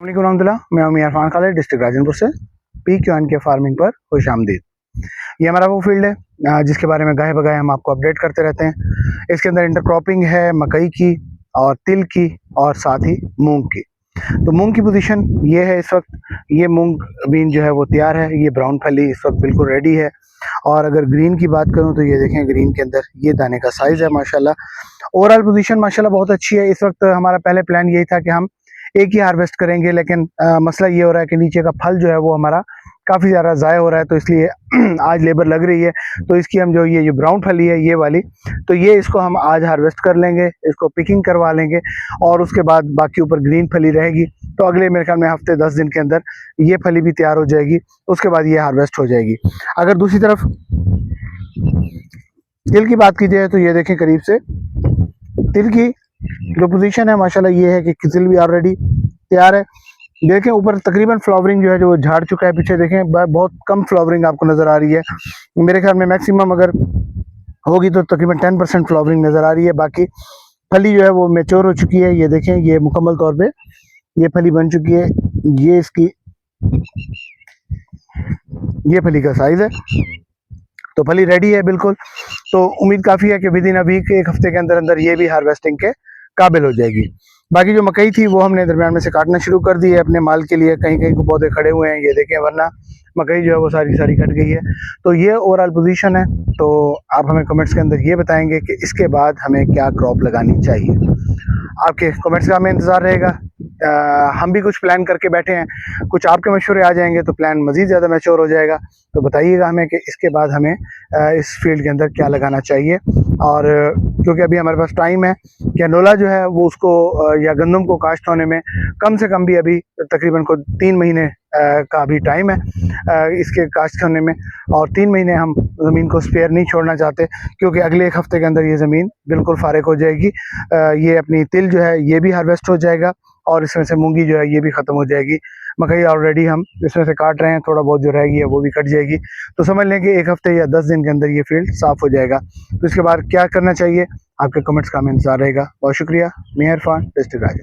वालेकुम रहमतुल्लाह। मैं हूं इरफान खालिद, डिस्ट्रिक्ट राजनपुर से। PQN के फार्मिंग पर खुश आमदीद। ये हमारा वो फील्ड है जिसके बारे में गाहे बगाहे हम आपको अपडेट करते रहते हैं। इसके अंदर इंटरक्रॉपिंग है मकई की और तिल की और साथ ही मूंग की। तो मूंग की पोजीशन ये है इस वक्त, ये मूंग बीन जो है वो तैयार है। ये ब्राउन फली इस वक्त बिल्कुल रेडी है। और अगर ग्रीन की बात करूं तो ये देखें, ग्रीन के अंदर ये दाने का साइज़ है माशाल्लाह। ओवरऑल पोजीशन माशाल्लाह बहुत अच्छी है। इस वक्त हमारा पहले प्लान यही था कि हम एक ही हार्वेस्ट करेंगे, लेकिन मसला ये हो रहा है कि नीचे का फल जो है वो हमारा काफ़ी ज़्यादा ज़ाया हो रहा है, तो इसलिए आज लेबर लग रही है। तो इसकी हम जो ये ब्राउन फली है ये वाली, तो ये इसको हम आज हार्वेस्ट कर लेंगे, इसको पिकिंग करवा लेंगे और उसके बाद बाकी ऊपर ग्रीन फली रहेगी। तो अगले मेरे ख्याल में हफ्ते 10 दिन के अंदर ये फली भी तैयार हो जाएगी, उसके बाद ये हार्वेस्ट हो जाएगी। अगर दूसरी तरफ तिल की बात की जाए तो ये देखें करीब से तिल की जो पोजीशन है माशाल्लाह ये है कि तिल भी ऑलरेडी तैयार है। देखें ऊपर तकरीबन फ्लावरिंग जो है जो झाड़ चुका है, पीछे देखें बहुत कम फ्लावरिंग आपको नज़र आ रही है। मेरे ख्याल में मैक्सिमम अगर होगी तो तकरीबन 10% फ्लावरिंग नज़र आ रही है। बाकी फली जो है वो मैच्योर हो चुकी है। ये देखें, ये मुकम्मल तौर पे ये फली बन चुकी है। ये इसकी ये फली का साइज़ है, तो फली रेडी है बिल्कुल। तो उम्मीद काफ़ी है कि विद इन अ वीक, एक हफ्ते के अंदर अंदर ये भी हार्वेस्टिंग के काबिल हो जाएगी। बाकी जो मकई थी वो हमने दरमियान में से काटना शुरू कर दी है अपने माल के लिए। कहीं कहीं को पौधे खड़े हुए हैं, ये देखें, वरना मकई जो है वो सारी सारी कट गई है। तो ये ओवरऑल पोजीशन है। तो आप हमें कमेंट्स के अंदर ये बताएंगे कि इसके बाद हमें क्या क्रॉप लगानी चाहिए। आपके कमेंट्स का हमें इंतज़ार रहेगा। हम भी कुछ प्लान करके बैठे हैं, कुछ आपके मशवरे आ जाएंगे तो प्लान मज़ीद ज़्यादा मैच्योर हो जाएगा। तो बताइएगा हमें कि इसके बाद हमें इस फील्ड के अंदर क्या लगाना चाहिए। और क्योंकि अभी हमारे पास टाइम है, कैनोला जो है वो उसको या गंदम को काश्त होने में कम से कम भी अभी तकरीबन को 3 महीने का भी टाइम है इसके काश्त होने में। और 3 महीने हम ज़मीन को स्पेयर नहीं छोड़ना चाहते, क्योंकि अगले एक हफ़्ते के अंदर ये ज़मीन बिल्कुल फारिग हो जाएगी। ये अपनी तिल जो है ये भी हार्वेस्ट हो जाएगा और इसमें से मूंगी जो है ये भी ख़त्म हो जाएगी। मकई ऑलरेडी हम इसमें से काट रहे हैं, थोड़ा बहुत जो रहेगी है वो भी कट जाएगी। तो समझ लें कि एक हफ़्ते या 10 दिन के अंदर ये फील्ड साफ़ हो जाएगा। तो इसके बाद क्या करना चाहिए, आपके कमेंट्स का हमें इंतज़ार रहेगा। बहुत शुक्रिया। मैं इरफान, डिस्ट्रिक्ट राजन।